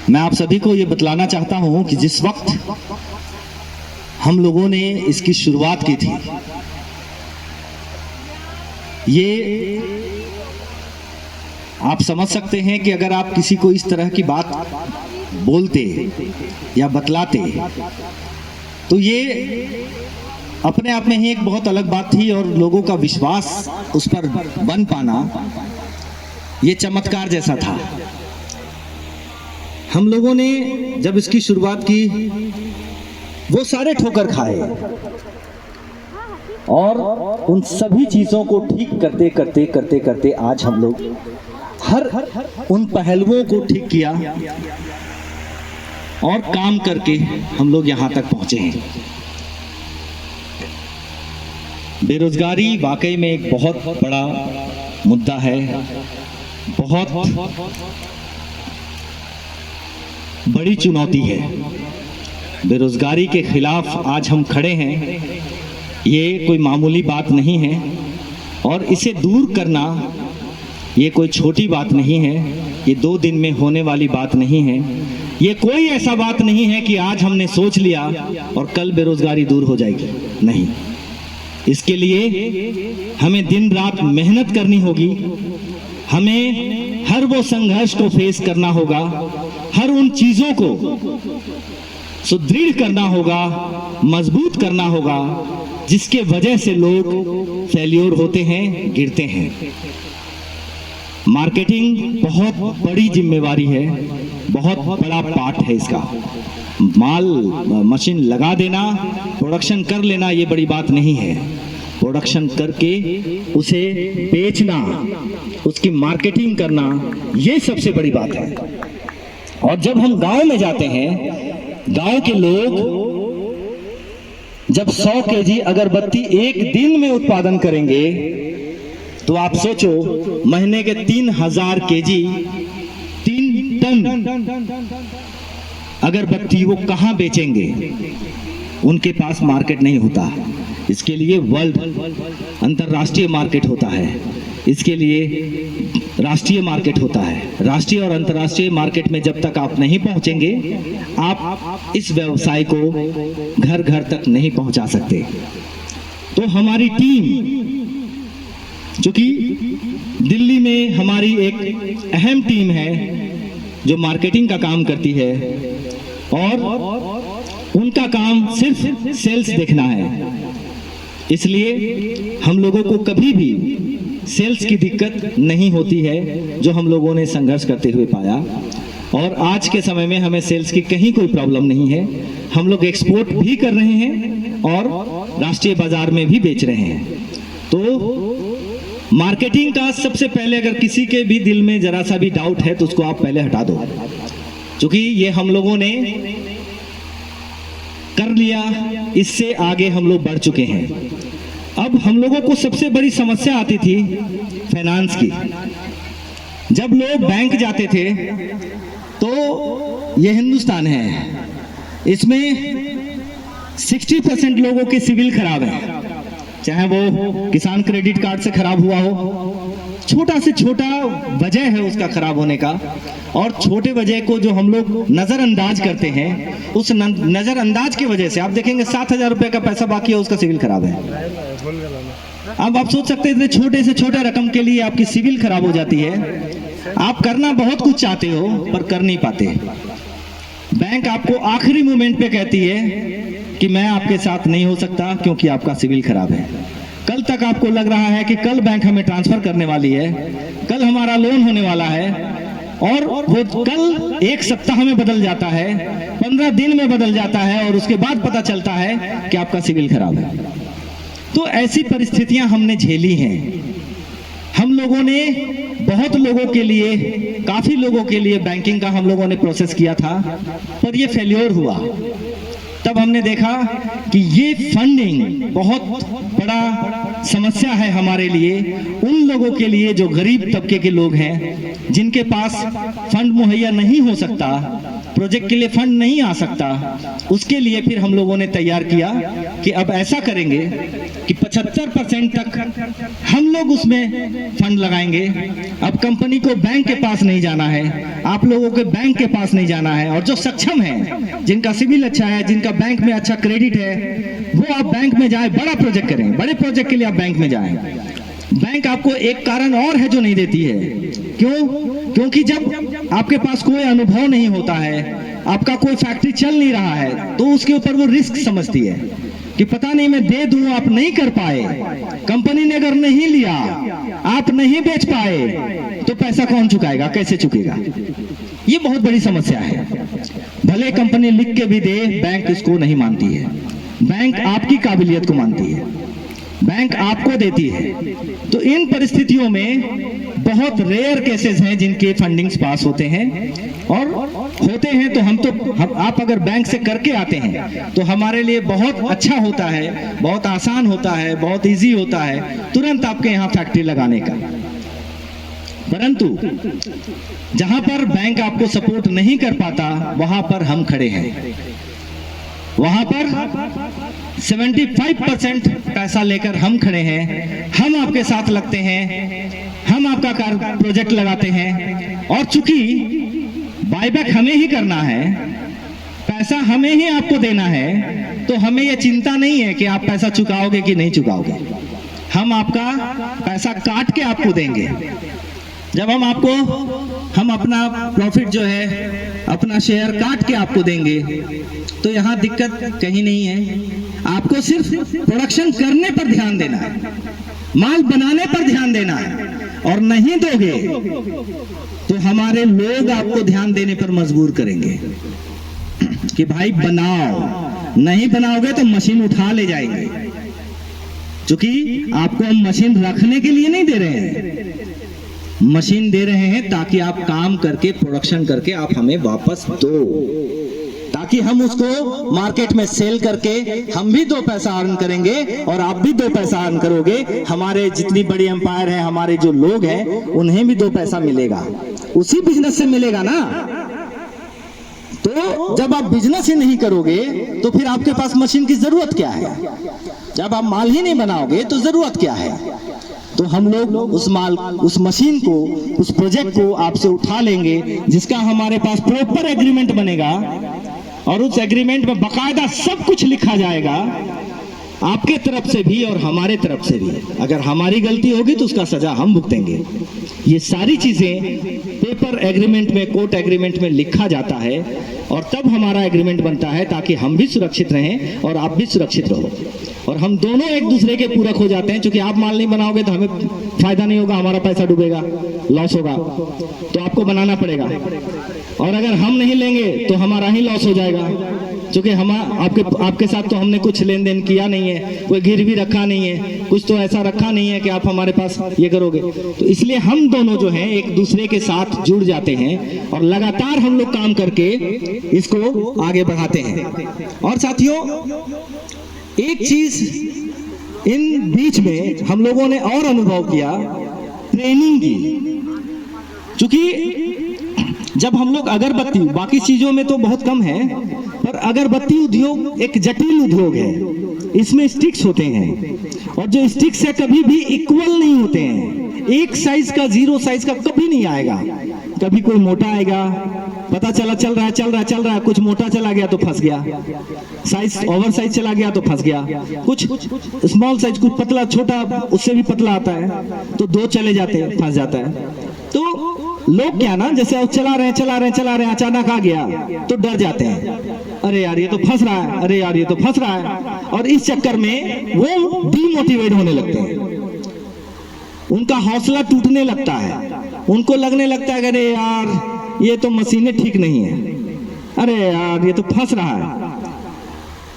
मैं आप सभी को ये बतलाना चाहता हूं कि जिस वक्त हम लोगों ने इसकी शुरुआत की थी, ये आप समझ सकते हैं कि अगर आप किसी को इस तरह की बात बोलते या बतलाते तो ये अपने आप में ही एक बहुत अलग बात थी, और लोगों का विश्वास उस पर बन पाना ये चमत्कार जैसा था। हम लोगों ने जब इसकी शुरुआत की वो सारे ठोकर खाए, और उन सभी चीजों को ठीक करते करते करते करते आज हम लोग हर उन पहलुओं को ठीक किया और काम करके हम लोग यहां तक पहुंचे हैं। बेरोजगारी वाकई में एक बहुत बड़ा मुद्दा है, बहुत बड़ी चुनौती है। बेरोजगारी के खिलाफ आज हम खड़े हैं, ये कोई मामूली बात नहीं है, और इसे दूर करना ये कोई छोटी बात नहीं है। ये 2 दिन में होने वाली बात नहीं है। ये कोई ऐसा बात नहीं है कि आज हमने सोच लिया और कल बेरोजगारी दूर हो जाएगी, नहीं। इसके लिए हमें दिन रात मेहनत करनी होगी, हमें हर वो संघर्ष को फेस करना होगा, हर उन चीजों को सुदृढ़ करना होगा, मजबूत करना होगा, जिसके वजह से लोग फेल्योर होते हैं, गिरते हैं। मार्केटिंग बहुत बड़ी जिम्मेवारी है, बहुत बड़ा पार्ट है इसका। माल मशीन लगा देना, प्रोडक्शन कर लेना ये बड़ी बात नहीं है। प्रोडक्शन करके उसे बेचना, उसकी मार्केटिंग करना, ये सबसे बड़ी बात है। और जब हम गांव में जाते हैं, गांव के लोग जब 100 केजी अगरबत्ती एक दिन में उत्पादन करेंगे, तो आप सोचो महीने के 3000 केजी, 3 टन अगरबत्ती वो कहां बेचेंगे? उनके पास मार्केट नहीं होता। इसके लिए वर्ल्ड अंतरराष्ट्रीय मार्केट होता है, इसके लिए राष्ट्रीय मार्केट होता है। राष्ट्रीय और अंतर्राष्ट्रीय मार्केट में जब तक आप नहीं पहुंचेंगे, आप इस व्यवसाय को घर घर तक नहीं पहुंचा सकते। तो हमारी टीम, जो कि दिल्ली में हमारी एक अहम टीम है जो मार्केटिंग का काम करती है, और उनका काम सिर्फ सेल्स देखना है। इसलिए हम लोगों को कभी भी सेल्स की दिक्कत नहीं होती है, जो हम लोगों ने संघर्ष करते हुए पाया। और आज के समय में हमें सेल्स की कहीं कोई प्रॉब्लम नहीं है। हम लोग एक्सपोर्ट भी कर रहे हैं और राष्ट्रीय बाजार में भी बेच रहे हैं। तो मार्केटिंग का सबसे पहले अगर किसी के भी दिल में जरा सा भी डाउट है तो उसको आप पहले हटा दो, क्योंकि ये हम लोगों ने कर लिया, इससे आगे हम लोग बढ़ चुके हैं। अब हम लोगों को सबसे बड़ी समस्या आती थी फाइनेंस की। जब लोग बैंक जाते थे तो ये हिंदुस्तान है, इसमें 60% लोगों के सिविल खराब है, चाहे वो किसान क्रेडिट कार्ड से खराब हुआ हो, छोटा से छोटा वजह है उसका खराब होने का। और छोटे वजह को जो हम लोग नजरअंदाज करते हैं, उस नजरअंदाज की वजह से आप देखेंगे 7000 रुपए का पैसा बाकी है, उसका सिविल खराब है। अब आप सोच सकते हैं इतने छोटे से छोटे रकम के लिए आपकी सिविल खराब हो जाती है। आप करना बहुत कुछ चाहते हो पर कर नहीं पाते। बैंक आपको आखिरी मोमेंट पे कहती है कि मैं आपके साथ नहीं हो सकता क्योंकि आपका सिविल खराब है। कल तक आपको लग रहा है कि कल बैंक हमें ट्रांसफर करने वाली है, कल हमारा लोन होने वाला है, और वो कल 1 सप्ताह में बदल जाता है, 15 दिन में बदल जाता है, और उसके बाद पता चलता है कि आपका सिविल खराब है। तो ऐसी परिस्थितियां हमने झेली हैं। हम लोगों ने बहुत लोगों के लिए, काफी लोगों के लिए बैंकिंग का हम लोगों ने प्रोसेस किया था, पर ये फेल्योर हुआ। तब हमने देखा कि ये फंडिंग बहुत बड़ा समस्या है हमारे लिए, उन लोगों के लिए जो गरीब तबके के लोग हैं, जिनके पास फंड मुहैया नहीं हो सकता, प्रोजेक्ट के लिए फंड नहीं आ सकता, उसके लिए फिर हम लोगों ने तैयार किया कि अब ऐसा करेंगे कि 75% तक हम लोग उसमें फंड लगाएंगे। अब कंपनी को बैंक के पास नहीं जाना है, आप लोगों के बैंक के पास नहीं जाना है, और जो सक्षम है, जिनका सिविल अच्छा है, जिनका बैंक में अच्छा क्रेडिट है, वो आप बैंक में जाए, बड़ा प्रोजेक्ट करें। बड़े प्रोजेक्ट के लिए आप बैंक में जाएं। बैंक आपको एक कारण और है जो नहीं देती है। क्यों? क्योंकि जब आपके पास कोई अनुभव नहीं होता है, आपका कोई फैक्ट्री चल नहीं रहा है, तो उसके ऊपर वो रिस्क समझती है कि पता नहीं मैं दे दूं, आप नहीं कर पाए, कंपनी ने अगर नहीं लिया, आप नहीं बेच पाए, तो पैसा कौन चुकाएगा, कैसे चुकेगा? ये बहुत बड़ी समस्या है। भले कंपनी लिख के भी दे, बैंक इसको नहीं मानती है। बैंक आपकी काबिलियत को मानती है, बैंक आपको देती है। तो इन परिस्थितियों में बहुत रेयर केसेस हैं जिनके फंडिंग्स पास होते हैं, और होते हैं तो आप अगर बैंक से करके आते हैं तो हमारे लिए बहुत अच्छा होता है, बहुत आसान होता है, बहुत इजी होता है तुरंत आपके यहाँ फैक्ट्री लगाने का। परंतु जहां पर बैंक आपको सपोर्ट नहीं कर पाता, वहां पर हम खड़े हैं। वहां पर 75% पैसा लेकर हम खड़े हैं, हम आपके साथ लगते हैं, हम आपका प्रोजेक्ट लगाते हैं। और चूंकि बायबैक हमें ही करना है, पैसा हमें ही आपको देना है, तो हमें यह चिंता नहीं है कि आप पैसा चुकाओगे कि नहीं चुकाओगे। हम आपका पैसा काट के आपको देंगे। जब हम अपना प्रॉफिट जो है, अपना शेयर काट के आपको देंगे, तो यहाँ दिक्कत कहीं नहीं है। आपको सिर्फ प्रोडक्शन करने पर ध्यान देना है, माल बनाने पर ध्यान देना है, और नहीं दोगे तो हमारे लोग आपको ध्यान देने पर मजबूर करेंगे कि भाई बनाओ, नहीं बनाओगे तो मशीन उठा ले जाएंगे। क्योंकि आपको हम मशीन रखने के लिए नहीं दे रहे हैं, मशीन दे रहे हैं ताकि आप काम करके, प्रोडक्शन करके आप हमें वापस दो, ताकि हम उसको मार्केट में सेल करके हम भी 2 पैसा अर्न करेंगे और आप भी 2 पैसा अर्न करोगे। हमारे जितनी बड़ी एम्पायर है, हमारे जो लोग हैं, उन्हें भी 2 पैसा मिलेगा, उसी बिजनेस से मिलेगा ना। तो जब आप बिजनेस ही नहीं करोगे तो फिर आपके पास मशीन की जरूरत क्या है? जब आप माल ही नहीं बनाओगे तो जरूरत क्या है? तो हम लोग उस मशीन को, उस प्रोजेक्ट को आपसे उठा लेंगे, जिसका हमारे पास प्रॉपर एग्रीमेंट बनेगा, और उस एग्रीमेंट में बकायदा सब कुछ लिखा जाएगा, आपके तरफ से भी और हमारे तरफ से भी। अगर हमारी गलती होगी तो उसका सजा हम भुगतेंगे। ये सारी चीजें पेपर एग्रीमेंट में, कोर्ट एग्रीमेंट में लिखा जाता है, और तब हमारा एग्रीमेंट बनता है, ताकि हम भी सुरक्षित रहें और आप भी सुरक्षित रहो, और हम दोनों एक दूसरे के पूरक हो जाते हैं। क्योंकि आप माल नहीं बनाओगे तो हमें फायदा नहीं होगा, हमारा पैसा डूबेगा, लॉस होगा, तो आपको बनाना पड़ेगा। और अगर हम नहीं लेंगे तो हमारा ही लॉस हो जाएगा, क्योंकि हम आपके साथ तो हमने कुछ लेन देन किया नहीं है, कोई गिरवी रखा नहीं है, कुछ तो ऐसा रखा नहीं है कि आप हमारे पास ये करोगे। तो इसलिए हम दोनों जो हैं एक दूसरे के साथ जुड़ जाते हैं, और लगातार हम लोग काम करके इसको आगे बढ़ाते हैं। और साथियों, एक चीज इन बीच में हम लोगों ने और अनुभव किया, ट्रेनिंग की। चूंकि जब हम लोग अगरबत्ती, बाकी चीजों में तो बहुत कम है, पर अगरबत्ती उद्योग एक जटिल उद्योग है। इसमें स्टिक्स होते हैं, और जो स्टिक्स है कभी भी इक्वल नहीं होते हैं। एक साइज का, 0 साइज का कभी नहीं आएगा। कभी कोई मोटा आएगा, पता चला चल रहा है, कुछ मोटा चला गया तो फंस गया, साइज ओवर साइज चला गया तो फंस गया, कुछ स्मॉल साइज, कुछ पतला, छोटा उससे भी पतला आता है, तो 2 चले जाते हैं, फंस जाता है। तो लोग क्या ना, जैसे चला रहे हैं, अचानक आ गया तो डर जाते हैं, अरे यार ये तो फंस रहा है, अरे यार ये तो फंस रहा है, और इस चक्कर में वो डीमोटिवेट होने लगते हैं, उनका हौसला टूटने लगता है, उनको लगने लगता है अरे यार ये तो मशीनें ठीक नहीं है, अरे यार ये तो फंस रहा है।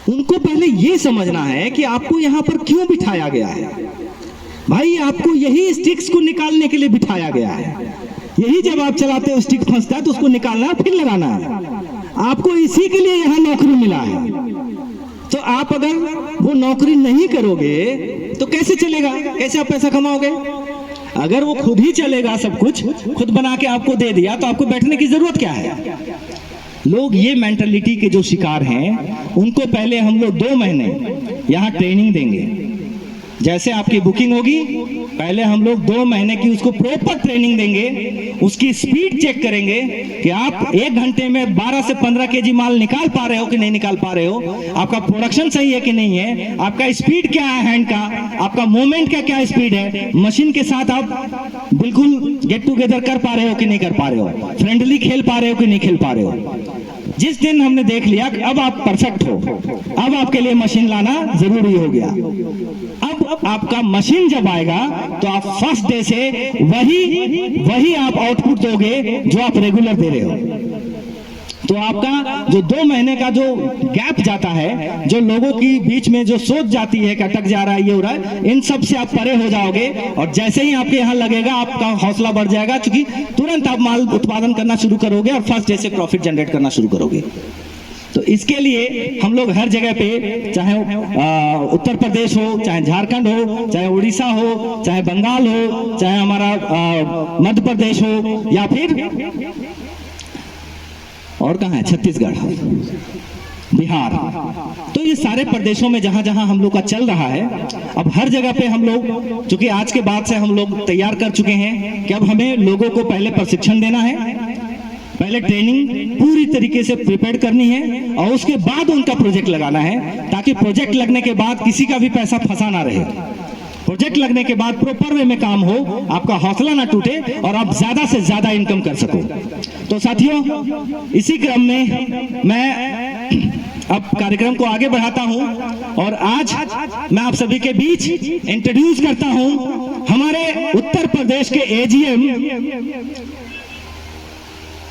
उनको पहले ये समझना है कि आपको यहाँ पर क्यों बिठाया गया है। भाई आपको यही स्टिक्स को निकालने के लिए बिठाया गया है, यही जब आप चलाते हो स्टिक फंसता है तो उसको निकालना है, फिर लगाना है। आपको इसी के लिए यहाँ नौकरी मिला है। तो आप अगर वो नौकरी नहीं करोगे तो कैसे चलेगा, कैसे आप पैसा कमाओगे? अगर वो खुद ही चलेगा, सब कुछ खुद बना के आपको दे दिया, तो आपको बैठने की जरूरत क्या है? लोग ये मेंटालिटी के जो शिकार हैं, उनको पहले हम लोग 2 महीने यहाँ ट्रेनिंग देंगे। जैसे आपकी बुकिंग होगी, पहले हम लोग 2 महीने की उसको प्रॉपर ट्रेनिंग देंगे, उसकी स्पीड चेक करेंगे कि आप 1 घंटे में 12 से 15 केजी माल निकाल पा रहे हो कि नहीं निकाल पा रहे हो, आपका प्रोडक्शन सही है कि नहीं है, आपका स्पीड क्या है हैंड का, आपका मूवमेंट का क्या स्पीड है, मशीन के साथ आप बिल्कुल गेट टुगेदर कर पा रहे हो कि नहीं कर पा रहे हो, फ्रेंडली खेल पा रहे हो कि नहीं खेल पा रहे हो। जिस दिन हमने देख लिया कि अब आप परफेक्ट हो, अब आपके लिए मशीन लाना जरूरी हो गया। अब आपका मशीन जब आएगा तो आप फर्स्ट डे से वही आप आउटपुट दोगे जो आप रेगुलर दे रहे हो। तो आपका जो 2 महीने का जो गैप जाता है, जो लोगों की बीच में जो सोच जाती है कि अटक जा रहा है, ये हो रहा है, इन सब से आप परे हो जाओगे। और जैसे ही आपके यहाँ लगेगा, आपका हौसला बढ़ जाएगा, क्योंकि तुरंत आप माल उत्पादन करना शुरू करोगे और फर्स्ट डे से प्रॉफिट जनरेट करना शुरू करोगे। तो इसके लिए हम लोग हर जगह पे, चाहे उत्तर प्रदेश हो, चाहे झारखंड हो, चाहे उड़ीसा हो, चाहे बंगाल हो, चाहे हमारा मध्य प्रदेश हो, या फिर और कहाँ है, छत्तीसगढ़, बिहार, तो ये सारे प्रदेशों में जहां जहां हम लोग का चल रहा है, अब हर जगह पे हम लोग, चूंकि आज के बाद से हम लोग तैयार कर चुके हैं कि अब हमें लोगों को पहले प्रशिक्षण देना है, पहले ट्रेनिंग पूरी तरीके से प्रिपेयर करनी है, और उसके बाद उनका प्रोजेक्ट लगाना है, ताकि प्रोजेक्ट लगने के बाद किसी का भी पैसा फंसा ना रहे। प्रोजेक्ट लगने के बाद प्रॉपर वे में काम हो, आपका हौसला ना टूटे और आप ज्यादा से ज्यादा इनकम कर सको। तो साथियों, इसी क्रम में मैं अब कार्यक्रम को आगे बढ़ाता हूं और आज मैं आप सभी के बीच इंट्रोड्यूस करता हूं हमारे उत्तर प्रदेश के एजीएम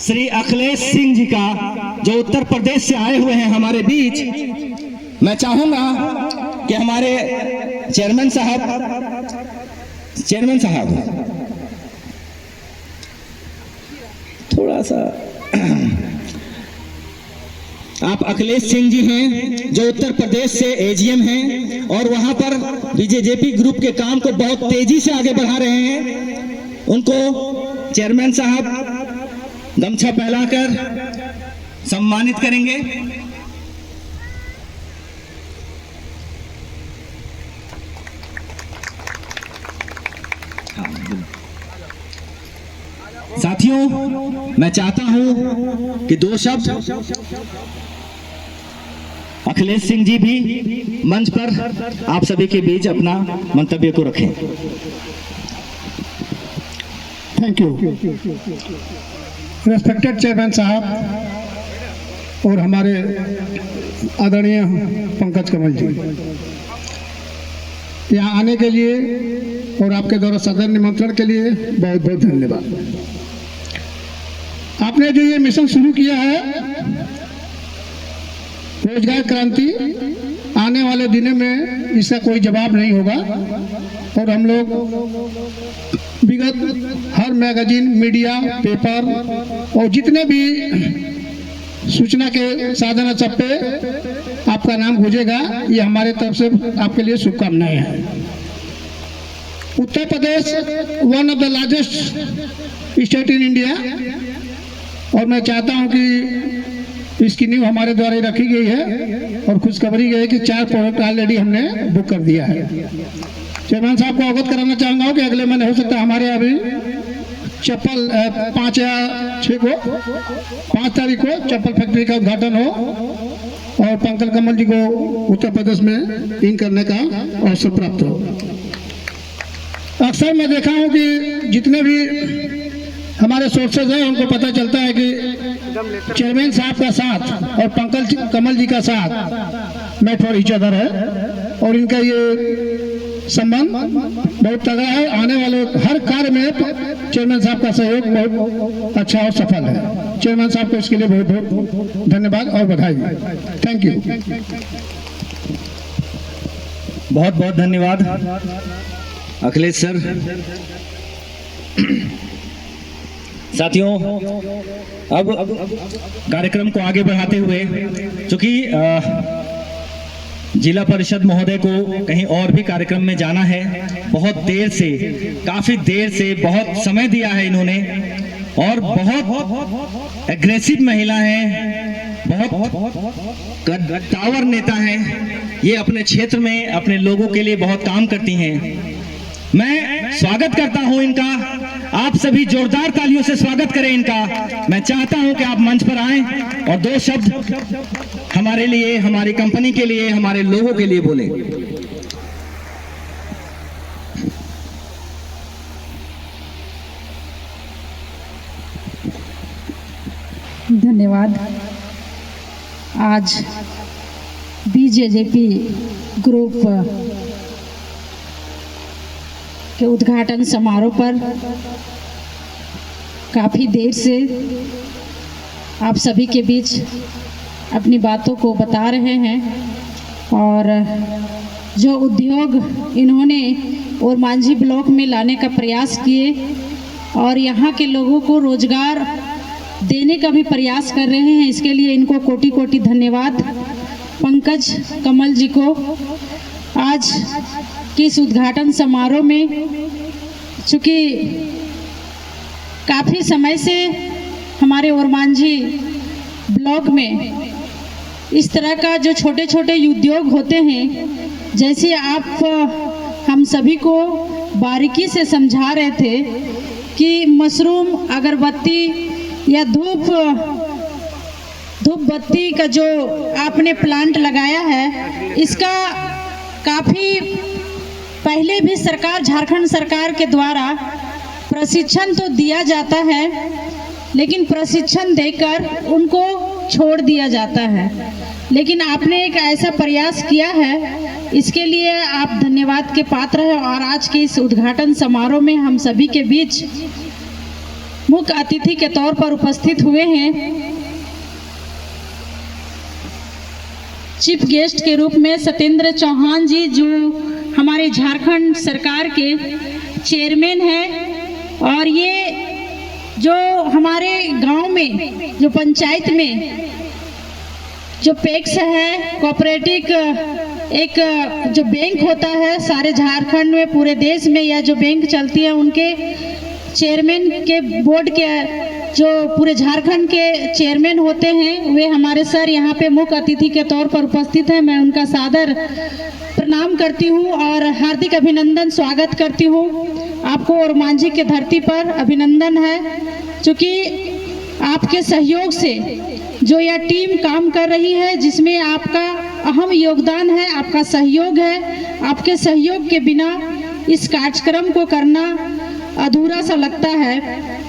श्री अखिलेश सिंह जी का, जो उत्तर प्रदेश से आए हुए हैं हमारे बीच। मैं चाहूंगा कि हमारे चेयरमैन साहब थोड़ा सा, आप अखिलेश सिंह जी हैं जो उत्तर प्रदेश से एजीएम हैं और वहां पर बीजेजेपी ग्रुप के काम को बहुत तेजी से आगे बढ़ा रहे हैं। उनको चेयरमैन साहब गमछा पहनाकर सम्मानित करेंगे। साथियों, मैं चाहता हूं कि 2 शब्द अखिलेश सिंह जी भी मंच पर आप सभी के बीच अपना मंतव्य को रखें। Thank you. रेस्पेक्टेड चेयरमैन साहब और हमारे आदरणीय पंकज कमल जी, यहाँ आने के लिए और आपके द्वारा सदन निमंत्रण के लिए बहुत बहुत धन्यवाद। आपने जो ये मिशन शुरू किया है, रोजगार क्रांति, आने वाले दिनों में इसका कोई जवाब नहीं होगा और हम लोग विगत हर मैगजीन, मीडिया, पेपर और जितने भी सूचना के साधन सब पे आपका नाम गूंजेगा। ये हमारे तरफ से आपके लिए शुभकामनाएं हैं। Uttar Pradesh one of the largest state in India, और मैं चाहता हूं कि इसकी नींव हमारे द्वारा ही रखी गई है और खुशखबरी है कि 4 प्रोडक्ट ऑलरेडी हमने बुक कर दिया है। चेयरमैन साहब को अवगत कराना चाहूंगा कि अगले महीने हो सकता है हमारे अभी चप्पल 5 या 6 को 5 तारीख को चप्पल फैक्ट्री का उद्घाटन हो और पंकज कमल जी को उत्तर प्रदेश में इन करने का अवसर प्राप्त हो। अक्सर मैं देखा हूं कि जितने भी हमारे सोर्सेज हैं उनको पता चलता है कि चेयरमैन साहब का साथ और पंकज कमल जी का साथ मेट फॉर ईच अदर है और इनका ये संबंध बहुत तगड़ा है। आने वाले हर कार्य में चेयरमैन साहब का सहयोग बहुत अच्छा और सफल है। चेयरमैन साहब को इसके लिए बहुत बहुत धन्यवाद और बधाई। Thank you. बहुत बहुत धन्यवाद अखिलेश सर। साथियों, अब कार्यक्रम को आगे बढ़ाते हुए, चूंकि जिला परिषद महोदय को कहीं और भी कार्यक्रम में जाना है, बहुत देर से, काफी देर से बहुत समय दिया है इन्होंने, और बहुत एग्रेसिव महिला हैं, बहुत टावर नेता हैं। ये अपने क्षेत्र में अपने लोगों के लिए बहुत काम करती हैं। मैं स्वागत करता हूं इनका। आप सभी जोरदार तालियों से स्वागत करें इनका। मैं चाहता हूं कि आप मंच पर आएं और दो शब्द हमारे लिए, हमारी कंपनी के लिए, हमारे लोगों के लिए बोलें। धन्यवाद। आज बीजेजेपी ग्रुप के उद्घाटन समारोह पर काफ़ी देर से आप सभी के बीच अपनी बातों को बता रहे हैं और जो उद्योग इन्होंने ओरमांझी ब्लॉक में लाने का प्रयास किए और यहाँ के लोगों को रोजगार देने का भी प्रयास कर रहे हैं, इसके लिए इनको कोटि कोटि धन्यवाद। पंकज कमल जी को आज के इस उद्घाटन समारोह में, चूँकि काफ़ी समय से हमारे ओरमांझी ब्लॉक में इस तरह का जो छोटे छोटे उद्योग होते हैं, जैसे आप हम सभी को बारीकी से समझा रहे थे कि मशरूम, अगरबत्ती या धूप बत्ती का जो आपने प्लांट लगाया है, इसका काफ़ी पहले भी सरकार, झारखंड सरकार के द्वारा प्रशिक्षण तो दिया जाता है, लेकिन प्रशिक्षण देकर उनको छोड़ दिया जाता है। लेकिन आपने एक ऐसा प्रयास किया है, इसके लिए आप धन्यवाद के पात्र हैं। और आज के इस उद्घाटन समारोह में हम सभी के बीच मुख्य अतिथि के तौर पर उपस्थित हुए हैं। चीफ गेस्ट के रूप में सत्येंद्र चौहान जी, जो हमारे झारखंड सरकार के चेयरमैन हैं, और ये जो हमारे गांव में, जो पंचायत में जो पैक्स है, कोऑपरेटिव एक जो बैंक होता है सारे झारखंड में, पूरे देश में यह जो बैंक चलती है, उनके चेयरमैन के बोर्ड के जो पूरे झारखंड के चेयरमैन होते हैं, वे हमारे सर यहाँ पे मुख्य अतिथि के तौर पर उपस्थित हैं। मैं उनका सादर प्रणाम करती हूँ और हार्दिक अभिनंदन, स्वागत करती हूँ। आपको ओरमांझी के धरती पर अभिनंदन है, क्योंकि आपके सहयोग से जो यह टीम काम कर रही है, जिसमें आपका अहम योगदान है, आपका सहयोग है। आपके सहयोग के बिना इस कार्यक्रम को करना अधूरा सा लगता है।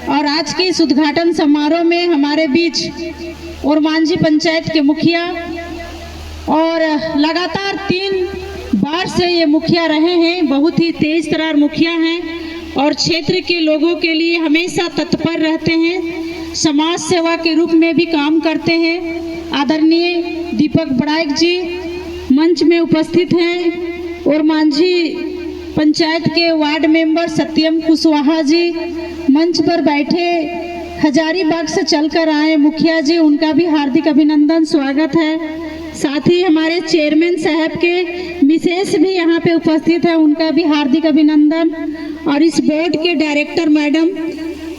और आज के इस उद्घाटन समारोह में हमारे बीच ओरमांझी पंचायत के मुखिया, और लगातार 3 बार से ये मुखिया रहे हैं, बहुत ही तेज तर्रार मुखिया हैं और क्षेत्र के लोगों के लिए हमेशा तत्पर रहते हैं, समाज सेवा के रूप में भी काम करते हैं। आदरणीय दीपक बड़ाइक जी मंच में उपस्थित हैं। ओरमांझी पंचायत के वार्ड मेंबर सत्यम कुशवाहा जी मंच पर बैठे, हजारीबाग से चलकर आए मुखिया जी, उनका भी हार्दिक अभिनंदन, स्वागत है। साथ ही हमारे चेयरमैन साहब के मिसेस भी यहाँ पे उपस्थित है, उनका भी हार्दिक अभिनंदन। और इस बोर्ड के डायरेक्टर मैडम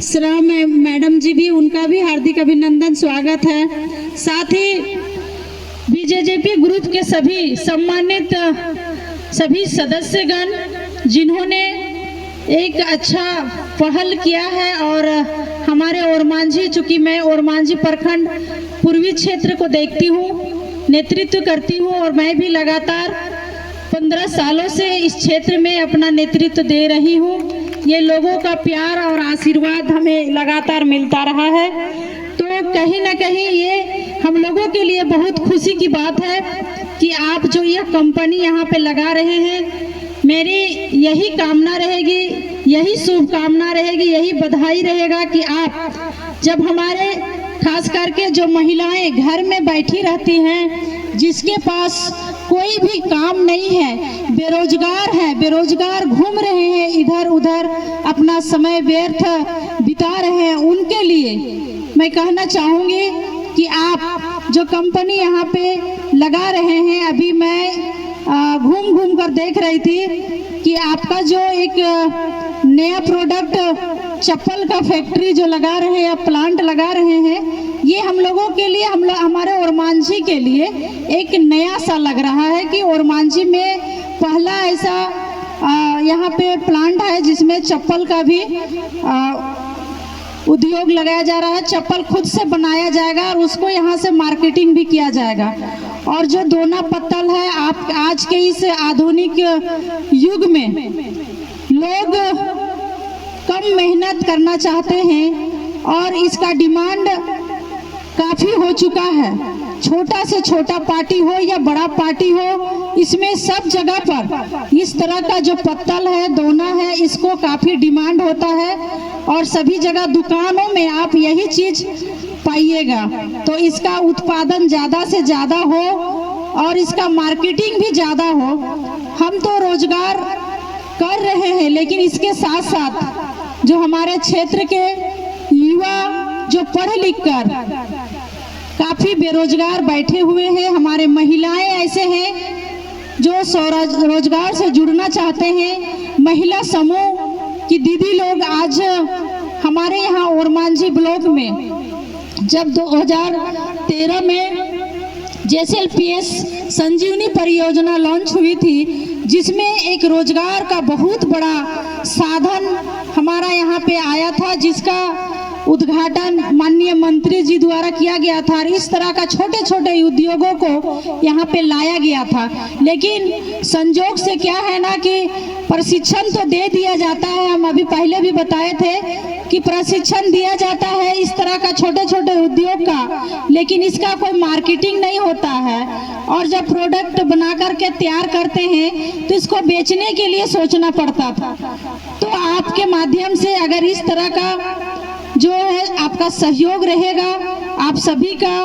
श्रम मैडम जी भी, उनका भी हार्दिक अभिनंदन, स्वागत है। साथ ही बीजेजेपी ग्रुप के सभी सम्मानित सभी सदस्यगण, जिन्होंने एक अच्छा पहल किया है और हमारे ओरमांझी, चूँकि मैं ओरमांझी प्रखंड पूर्वी क्षेत्र को देखती हूँ, नेतृत्व करती हूँ, और मैं भी लगातार 15 सालों से इस क्षेत्र में अपना नेतृत्व दे रही हूँ। ये लोगों का प्यार और आशीर्वाद हमें लगातार मिलता रहा है, तो कहीं ना कहीं ये हम लोगों के लिए बहुत खुशी की बात है कि आप जो यह कंपनी यहाँ पे लगा रहे हैं। मेरी यही कामना रहेगी, यही शुभकामना रहेगी, यही बधाई रहेगा कि आप जब हमारे खास करके जो महिलाएं घर में बैठी रहती हैं, जिसके पास कोई भी काम नहीं है, बेरोजगार है, बेरोजगार घूम रहे हैं, इधर उधर अपना समय व्यर्थ बिता रहे हैं, उनके लिए मैं कहना चाहूँगी कि आप जो कंपनी यहाँ पे लगा रहे हैं, अभी मैं घूम घूम कर देख रही थी कि आपका जो एक नया प्रोडक्ट चप्पल का फैक्ट्री जो लगा रहे हैं, प्लांट लगा रहे हैं, ये हम लोगों के लिए, हमारे ओरमांझी के लिए एक नया सा लग रहा है कि ओरमांझी में पहला ऐसा यहाँ पे प्लांट है जिसमें चप्पल का भी उद्योग लगाया जा रहा है। चप्पल खुद से बनाया जाएगा और उसको यहाँ से मार्केटिंग भी किया जाएगा। और जो दोना पत्तल है, आप आज के इस आधुनिक युग में लोग कम मेहनत करना चाहते हैं और इसका डिमांड काफ़ी हो चुका है। छोटा से छोटा पार्टी हो या बड़ा पार्टी हो, इसमें सब जगह पर इस तरह का जो पत्तल है, दोना है, इसको काफ़ी डिमांड होता है और सभी जगह दुकानों में आप यही चीज़ पाइएगा। तो इसका उत्पादन ज़्यादा से ज़्यादा हो और इसका मार्केटिंग भी ज़्यादा हो। हम तो रोजगार कर रहे हैं, लेकिन इसके साथ साथ जो हमारे क्षेत्र के युवा जो पढ़ लिख कर काफ़ी बेरोजगार बैठे हुए हैं, हमारे महिलाएं ऐसे हैं जो स्वरोजगार से जुड़ना चाहते हैं। महिला समूह की दीदी लोग आज हमारे यहाँ ओरमांझी ब्लॉक में जब 2013 में JSLPS संजीवनी परियोजना लॉन्च हुई थी, जिसमें एक रोजगार का बहुत बड़ा साधन हमारा यहाँ पे आया था, जिसका उद्घाटन माननीय मंत्री जी द्वारा किया गया था। और इस तरह का छोटे छोटे उद्योगों को यहाँ पे लाया गया था। लेकिन संजोग से क्या है ना कि प्रशिक्षण तो दे दिया जाता है, हम अभी पहले भी बताए थे कि प्रशिक्षण दिया जाता है इस तरह का छोटे छोटे उद्योग का, लेकिन इसका कोई मार्केटिंग नहीं होता है। और जब प्रोडक्ट बना करके तैयार करते हैं तो इसको बेचने के लिए सोचना पड़ता था। तो आपके माध्यम से अगर इस तरह का जो है आपका सहयोग रहेगा, आप सभी का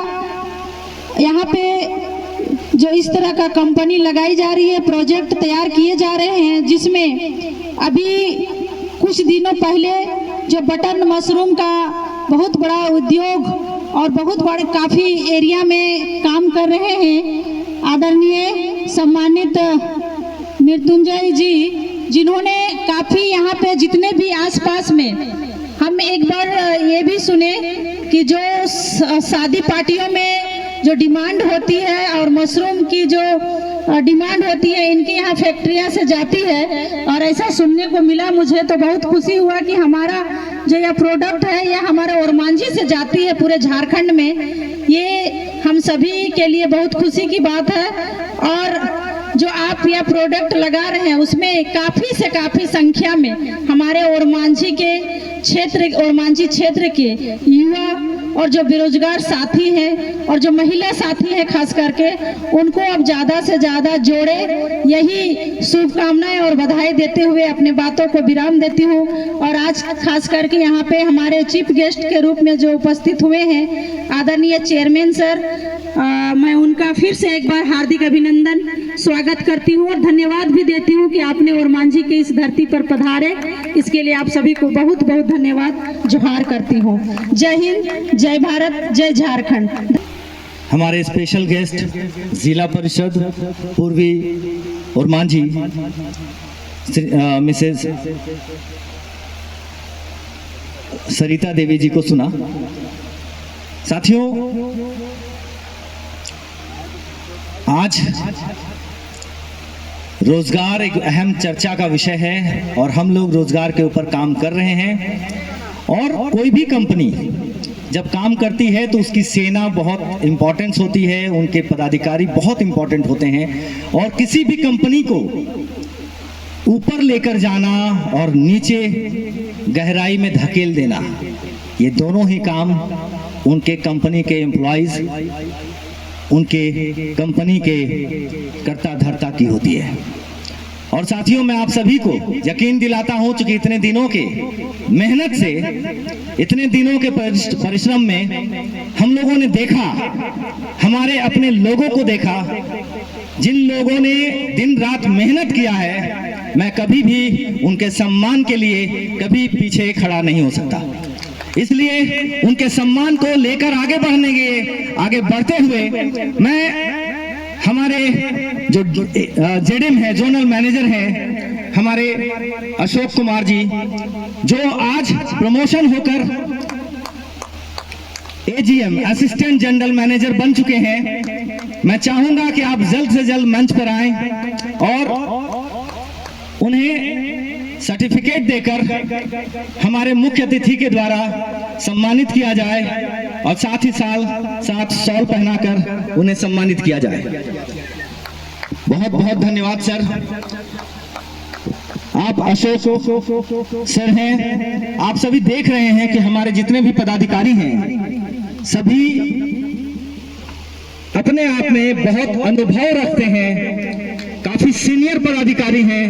यहाँ पे जो इस तरह का कंपनी लगाई जा रही है, प्रोजेक्ट तैयार किए जा रहे हैं, जिसमें अभी कुछ दिनों पहले जो बटन मशरूम का बहुत बड़ा उद्योग और बहुत बड़े काफ़ी एरिया में काम कर रहे हैं, आदरणीय सम्मानित मृत्युंजय जी, जिन्होंने काफ़ी यहाँ पे जितने भी आसपास में, हम एक बार ये भी सुने कि जो शादी पार्टियों में जो डिमांड होती है और मशरूम की जो डिमांड होती है, इनके यहाँ फैक्ट्रियाँ से जाती है। और ऐसा सुनने को मिला, मुझे तो बहुत खुशी हुआ कि हमारा जो यह प्रोडक्ट है यह हमारे ओरमांझी से जाती है पूरे झारखंड में। ये हम सभी के लिए बहुत खुशी की बात है। और जो आप यह प्रोडक्ट लगा रहे हैं उसमें काफ़ी से काफ़ी संख्या में हमारे ओरमांझी क्षेत्र के युवा और जो बेरोजगार साथी हैं और जो महिला साथी हैं खास करके, उनको अब ज़्यादा से ज़्यादा जोड़े, यही शुभकामनाएं और बधाई देते हुए अपने बातों को विराम देती हूँ। और आज खास करके यहाँ पे हमारे चीफ गेस्ट के रूप में जो उपस्थित हुए हैं आदरणीय चेयरमैन सर, मैं उनका फिर से एक बार हार्दिक अभिनंदन स्वागत करती हूँ और धन्यवाद भी देती हूँ कि आपने ओरमांझी के इस धरती पर पधारे। इसके लिए आप सभी को बहुत बहुत धन्यवाद जोहार करती हूँ। जय हिंद, जय भारत, जय झारखंड। हमारे स्पेशल गेस्ट जिला परिषद पूर्वी ओरमांझी मिसेज सरिता देवी जी को सुना। साथियों, आज रोजगार एक अहम चर्चा का विषय है और हम लोग रोजगार के ऊपर काम कर रहे हैं। और कोई भी कंपनी जब काम करती है तो उसकी सेना बहुत इम्पोर्टेंस होती है, उनके पदाधिकारी बहुत इम्पोर्टेंट होते हैं। और किसी भी कंपनी को ऊपर लेकर जाना और नीचे गहराई में धकेल देना, ये दोनों ही काम उनके कंपनी के एम्प्लॉइज, उनके कंपनी के कर्ता धर्ता की होती है। और साथियों, मैं आप सभी को यकीन दिलाता हूं कि इतने दिनों के मेहनत से, इतने दिनों के परिश्रम में हम लोगों ने देखा, हमारे अपने लोगों को देखा, जिन लोगों ने दिन रात मेहनत किया है, मैं कभी भी उनके सम्मान के लिए कभी पीछे खड़ा नहीं हो सकता। इसलिए उनके सम्मान को लेकर आगे बढ़ते हुए मैं हमारे जो जेडीएम है, जोनल मैनेजर हैं हमारे अशोक कुमार जी, जो आज प्रमोशन होकर एजीएम असिस्टेंट जनरल मैनेजर बन चुके हैं। मैं चाहूंगा कि आप जल्द से जल्द मंच पर आएं और उन्हें सर्टिफिकेट देकर हमारे मुख्य अतिथि के द्वारा सम्मानित किया जाए और साथ ही साथ शॉल पहनाकर उन्हें सम्मानित किया जाए। बहुत बहुत धन्यवाद सर। आप अशोक सर हैं। आप सभी देख रहे हैं कि हमारे जितने भी पदाधिकारी हैं सभी अपने आप में बहुत अनुभव रखते हैं, काफी सीनियर पदाधिकारी हैं,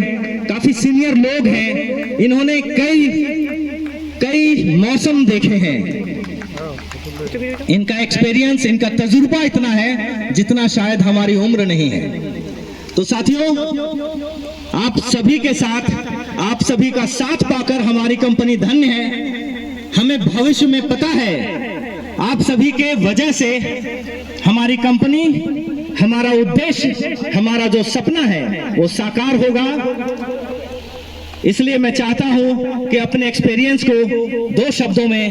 काफी सीनियर लोग हैं। इन्होंने कई मौसम देखे हैं। इनका एक्सपीरियंस, इनका तजुर्बा इतना है जितना शायद हमारी उम्र नहीं है। तो साथियों, आप सभी के साथ, आप सभी का साथ पाकर हमारी कंपनी धन्य है। हमें भविष्य में पता है आप सभी के वजह से हमारी कंपनी, हमारा उद्देश्य, हमारा जो सपना है वो साकार होगा। इसलिए मैं चाहता हूं कि अपने एक्सपीरियंस को 2 शब्दों में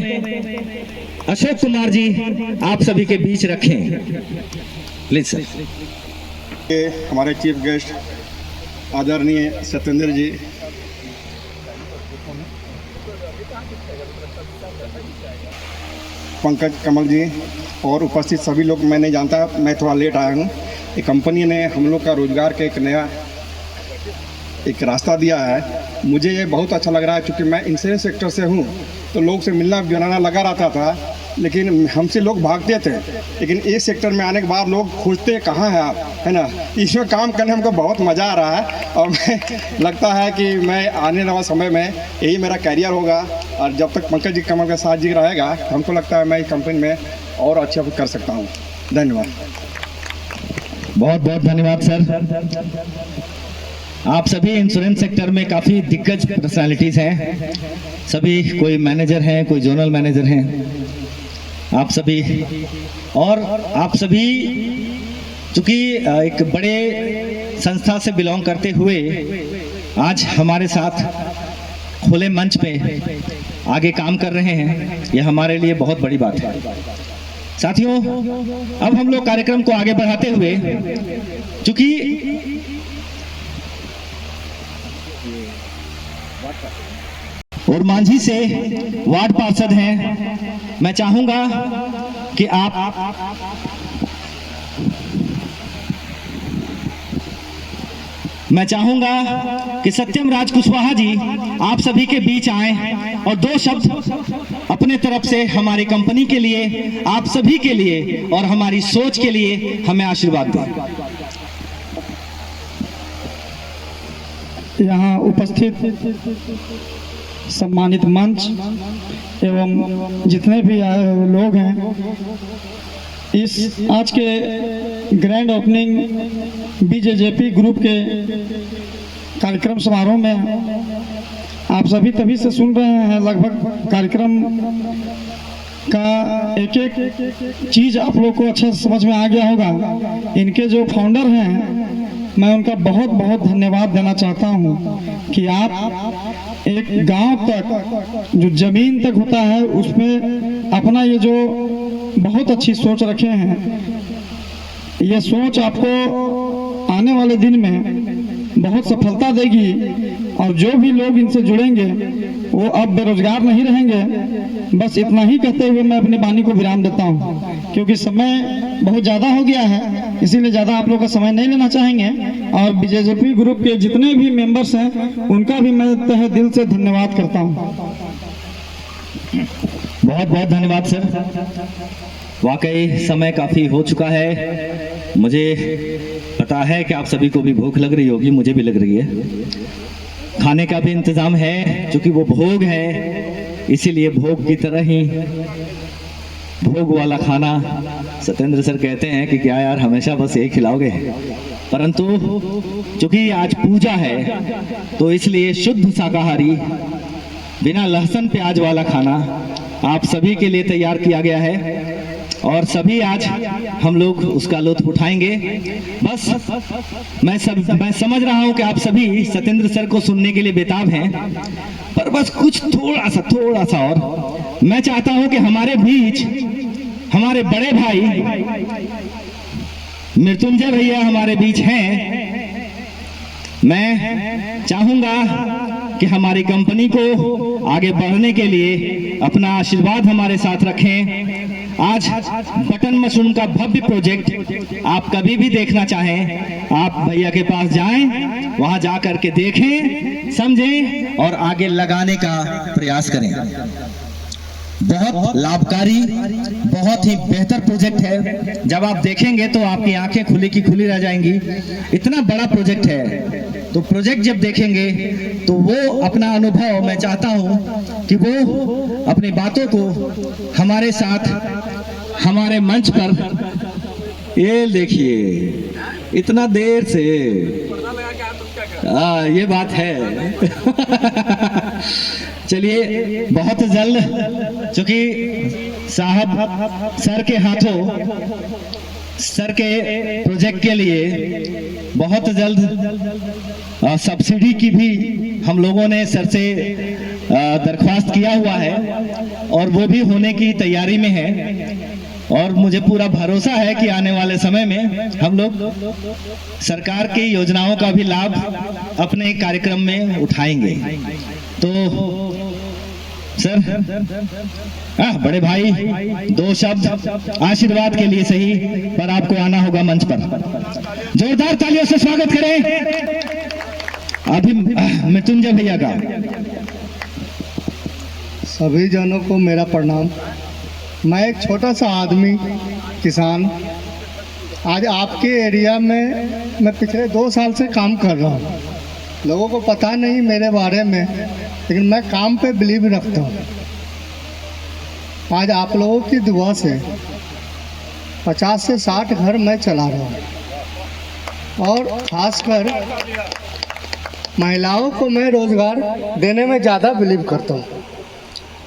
अशोक कुमार जी आप सभी के बीच रखें। Please sir. हमारे चीफ गेस्ट आदरणीय सत्येंद्र जी, पंकज कमल जी और उपस्थित सभी लोग, मैं नहीं जानता, मैं थोड़ा लेट आया हूँ। ये कंपनी ने हम लोग का रोज़गार का एक नया रास्ता दिया है। मुझे ये बहुत अच्छा लग रहा है, क्योंकि मैं इंश्योरेंस सेक्टर से हूँ तो लोग से मिलना जुलाना लगा रहता था, लेकिन हमसे लोग भागते थे। लेकिन इस सेक्टर में आने के बाद लोग खोजते कहाँ हैं आप, है ना। इसमें काम करने में हमको बहुत मज़ा आ रहा है और मैं लगता है कि मैं आने वाले समय में यही मेरा कैरियर होगा। और जब तक पंकज जी कमल के साथ जी रहेगा, हमको लगता है मैं इस कंपनी में और अच्छा कर सकता हूँ। धन्यवाद। बहुत बहुत धन्यवाद सर। आप सभी इंश्योरेंस सेक्टर में काफ़ी दिग्गज पर्सनालिटीज़ हैं। सभी, कोई मैनेजर हैं, कोई जोनल मैनेजर हैं, आप सभी। और आप सभी चूँकि एक बड़े संस्था से बिलोंग करते हुए आज हमारे साथ खुले मंच पे आगे काम कर रहे हैं, यह हमारे लिए बहुत बड़ी बात है। साथियों, अब हम लोग कार्यक्रम को आगे बढ़ाते हुए, चूँकि और मांझी से वार्ड पार्षद हैं, मैं चाहूंगा कि सत्यम राज कुशवाहा जी आप सभी के बीच आए और 2 शब्द अपने तरफ से हमारी कंपनी के लिए, आप सभी के लिए और हमारी सोच के लिए हमें आशीर्वाद दें। यहाँ उपस्थित सम्मानित मंच एवं जितने भी आए हुए लोग हैं, इस आज के ग्रैंड ओपनिंग बीजेजेपी ग्रुप के कार्यक्रम समारोह में आप सभी तभी से सुन रहे हैं। लगभग कार्यक्रम का एक एक चीज़ आप लोग को अच्छे से समझ में आ गया होगा। इनके जो फाउंडर हैं, मैं उनका बहुत बहुत धन्यवाद देना चाहता हूं कि आप एक गांव तक, जो ज़मीन तक होता है, उसमें अपना ये जो बहुत अच्छी सोच रखे हैं, ये सोच आपको आने वाले दिन में बहुत सफलता देगी। और जो भी लोग इनसे जुड़ेंगे वो अब बेरोजगार नहीं रहेंगे। बस इतना ही कहते हुए मैं अपनी वाणी को विराम देता हूं, क्योंकि समय बहुत ज़्यादा हो गया है, इसीलिए ज़्यादा आप लोग का समय नहीं लेना चाहेंगे। और बीजेजेपी ग्रुप के जितने भी मेंबर्स हैं, उनका भी मैं तहे दिल से धन्यवाद करता हूं। बहुत बहुत धन्यवाद सर। वाकई समय काफ़ी हो चुका है। मुझे पता है कि आप सभी को भी भूख लग रही होगी, मुझे भी लग रही है। खाने का भी इंतज़ाम है, क्योंकि वो भोग है, इसीलिए भोग की तरह ही भोग वाला खाना। सत्येंद्र सर कहते हैं कि क्या यार हमेशा बस एक खिलाओगे, परंतु चूँकि आज पूजा है तो इसलिए शुद्ध शाकाहारी बिना लहसुन प्याज वाला खाना आप सभी के लिए तैयार किया गया है। और सभी आज हम लोग उसका लुत्फ उठाएंगे। बस मैं समझ रहा हूं कि आप सभी सत्येंद्र सर को सुनने के लिए बेताब हैं, पर बस कुछ थोड़ा सा और मैं चाहता हूं कि हमारे बीच हमारे बड़े भाई मृत्युंजय भैया हमारे बीच हैं। मैं चाहूंगा कि हमारी कंपनी को आगे बढ़ने के लिए अपना आशीर्वाद हमारे साथ रखें। आज बटन मशरूम का भव्य प्रोजेक्ट आप कभी भी देखना चाहें, आप भैया के पास जाएं, वहां जा करके देखें, समझें और आगे लगाने का प्रयास करें। बहुत लाभकारी, बहुत ही बेहतर प्रोजेक्ट है। जब आप देखेंगे तो आपकी आंखें खुली की खुली रह जाएंगी। इतना बड़ा प्रोजेक्ट है, तो प्रोजेक्ट जब देखेंगे तो वो अपना अनुभव, मैं चाहता हूं कि वो अपनी बातों को हमारे साथ हमारे मंच पर, ये देखिए इतना देर से, ये बात है। चलिए बहुत जल्द, क्योंकि साहब सर के हाथों सर के प्रोजेक्ट के लिए बहुत जल्द सब्सिडी की भी हम लोगों ने सर से दरख्वास्त किया हुआ है और वो भी होने की तैयारी में है। और मुझे पूरा भरोसा है कि आने वाले समय में हम लोग सरकार की योजनाओं का भी लाभ अपने कार्यक्रम में उठाएंगे। तो सर, बड़े भाई, दो शब्द आशीर्वाद के लिए सही, पर आपको आना होगा मंच पर। जोरदार तालियों से स्वागत करें अभी मृत्युंजय भैया का। सभी जनों को मेरा प्रणाम। मैं एक छोटा सा आदमी, किसान, आज आपके एरिया में मैं पिछले 2 साल से काम कर रहा हूँ। लोगों को पता नहीं मेरे बारे में, लेकिन मैं काम पे बिलीव रखता हूँ। आज आप लोगों की दुआ से 50 से 60 घर मैं चला रहा हूँ और ख़ासकर महिलाओं को मैं रोज़गार देने में ज़्यादा बिलीव करता हूँ।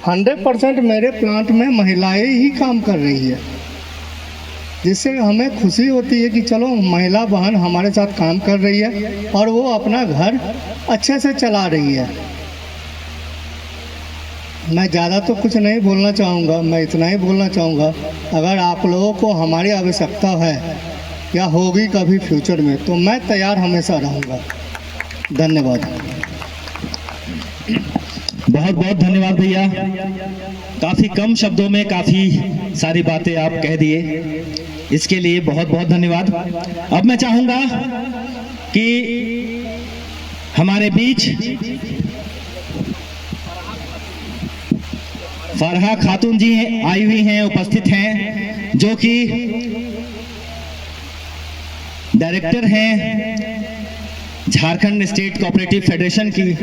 100% मेरे प्लांट में महिलाएं ही काम कर रही है, जिससे हमें खुशी होती है कि चलो महिला बहन हमारे साथ काम कर रही है और वो अपना घर अच्छे से चला रही है। मैं ज़्यादा तो कुछ नहीं बोलना चाहूँगा, मैं इतना ही बोलना चाहूँगा, अगर आप लोगों को हमारी आवश्यकता है या होगी कभी फ्यूचर में, तो मैं तैयार हमेशा रहूँगा। धन्यवाद। बहुत बहुत धन्यवाद भैया। काफ़ी कम शब्दों में काफ़ी सारी बातें आप कह दिए, इसके लिए बहुत बहुत धन्यवाद। अब मैं चाहूँगा कि हमारे बीच फरहा खातून जी आई हुई हैं, उपस्थित हैं, जो कि डायरेक्टर हैं झारखंड स्टेट कोऑपरेटिव फेडरेशन की।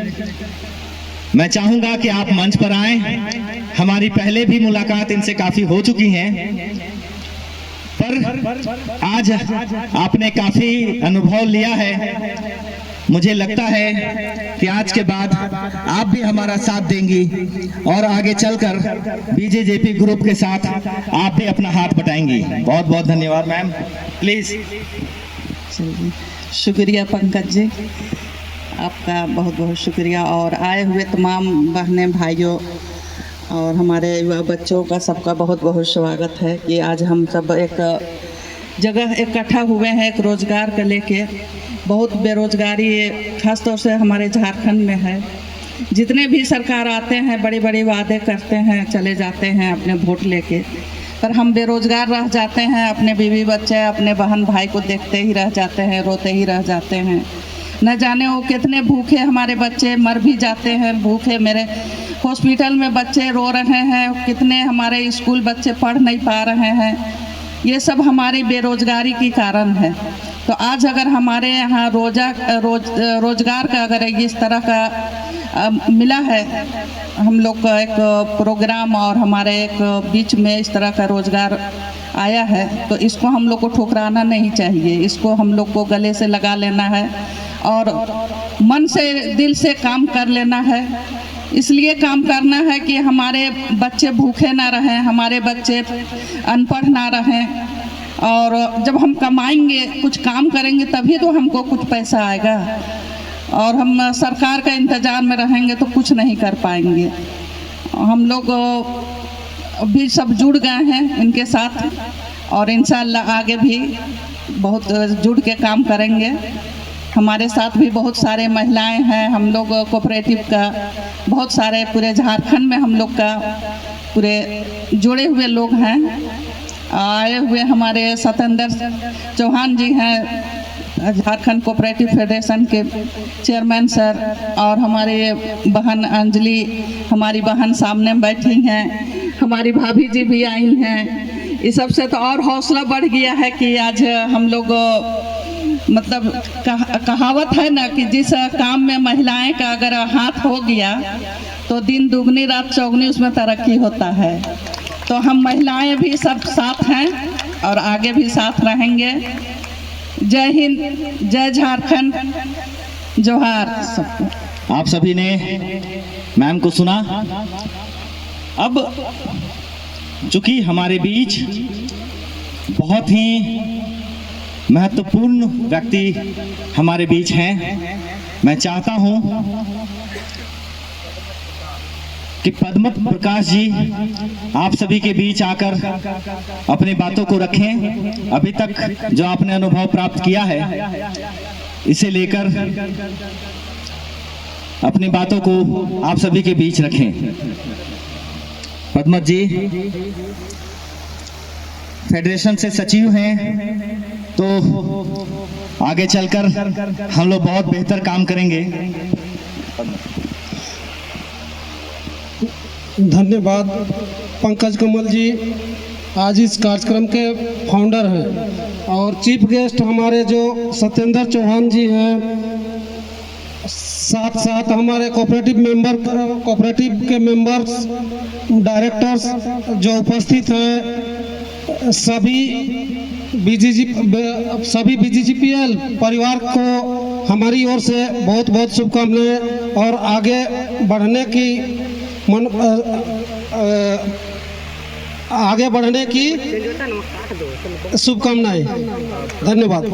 मैं चाहूंगा कि आप मंच पर आएं। हमारी पहले भी मुलाकात इनसे काफी हो चुकी है, पर आज आपने काफी अनुभव लिया है। मुझे लगता है कि आज के बाद आप भी हमारा साथ देंगी और आगे चलकर बीजेजेपी ग्रुप के साथ आप भी अपना हाथ बटाएंगी। बहुत बहुत धन्यवाद मैम, प्लीज। शुक्रिया पंकज जी, आपका बहुत बहुत शुक्रिया। और आए हुए तमाम बहनें भाइयों और हमारे युवा बच्चों का सबका बहुत बहुत स्वागत है कि आज हम सब एक जगह इकट्ठा हुए हैं एक रोज़गार को लेके। बहुत बेरोज़गारी खास तौर से हमारे झारखंड में है। जितने भी सरकार आते हैं बड़े बड़े वादे करते हैं, चले जाते हैं अपने वोट लेके, पर हम बेरोज़गार रह जाते हैं। अपने बीवी बच्चे, अपने बहन भाई को देखते ही रह जाते हैं, रोते ही रह जाते हैं। न जाने वो कितने भूखे हमारे बच्चे मर भी जाते हैं भूखे। मेरे हॉस्पिटल में बच्चे रो रहे हैं, कितने हमारे स्कूल बच्चे पढ़ नहीं पा रहे हैं। ये सब हमारी बेरोज़गारी के कारण है। तो आज अगर हमारे यहाँ रोज़गार का अगर इस तरह का मिला है, हम लोग का एक प्रोग्राम और हमारे एक बीच में इस तरह का रोज़गार आया है, तो इसको हम लोग को ठुकराना नहीं चाहिए। इसको हम लोग को गले से लगा लेना है और मन से दिल से काम कर लेना है। इसलिए काम करना है कि हमारे बच्चे भूखे ना रहें, हमारे बच्चे अनपढ़ ना रहें, और जब हम कमाएंगे कुछ काम करेंगे तभी तो हमको कुछ पैसा आएगा, और हम सरकार का इंतज़ार में रहेंगे तो कुछ नहीं कर पाएंगे। हम लोग भी सब जुड़ गए हैं इनके साथ, और इंशाअल्लाह आगे भी बहुत जुड़ के काम करेंगे। हमारे साथ भी बहुत सारे महिलाएं हैं, हम लोग कोऑपरेटिव का बहुत सारे पूरे झारखंड में हम लोग का पूरे जुड़े हुए लोग हैं। आए हुए हमारे सतेंद्र चौहान जी हैं, झारखंड कोऑपरेटिव फेडरेशन के चेयरमैन सर, और हमारे बहन अंजलि, हमारी बहन सामने बैठी हैं, हमारी भाभी जी भी आई हैं। इस सब से तो और हौसला बढ़ गया है कि आज हम लोग मतलब कहावत है ना कि जिस काम में महिलाएं का अगर हाथ हो गया तो दिन दुगनी रात चौगनी उसमें तरक्की होता है। तो हम महिलाएं भी सब साथ हैं और आगे भी साथ रहेंगे। जय हिंद, जय झारखंड, जोहार सबको। आप सभी ने मैम को सुना। अब चूंकि हमारे बीच बहुत ही महत्वपूर्ण व्यक्ति हमारे बीच हैं, मैं चाहता हूं कि पद्म प्रकाश जी आप सभी के बीच आकर अपनी बातों को रखें। अभी तक जो आपने अनुभव प्राप्त किया है इसे लेकर अपनी बातों को आप सभी के बीच रखें। पद्मत जी फेडरेशन से सचिव हैं, तो आगे चलकर हम लोग बहुत बेहतर काम करेंगे। धन्यवाद पंकज कमल जी, आज इस कार्यक्रम के फाउंडर हैं, और चीफ गेस्ट हमारे जो सतेंद्र चौहान जी हैं, साथ साथ हमारे कोऑपरेटिव के मेंबर्स, डायरेक्टर्स जो उपस्थित हैं, सभी BGGPL परिवार को हमारी ओर से बहुत बहुत शुभकामनाएं और आगे बढ़ने की शुभकामनाएं। धन्यवाद।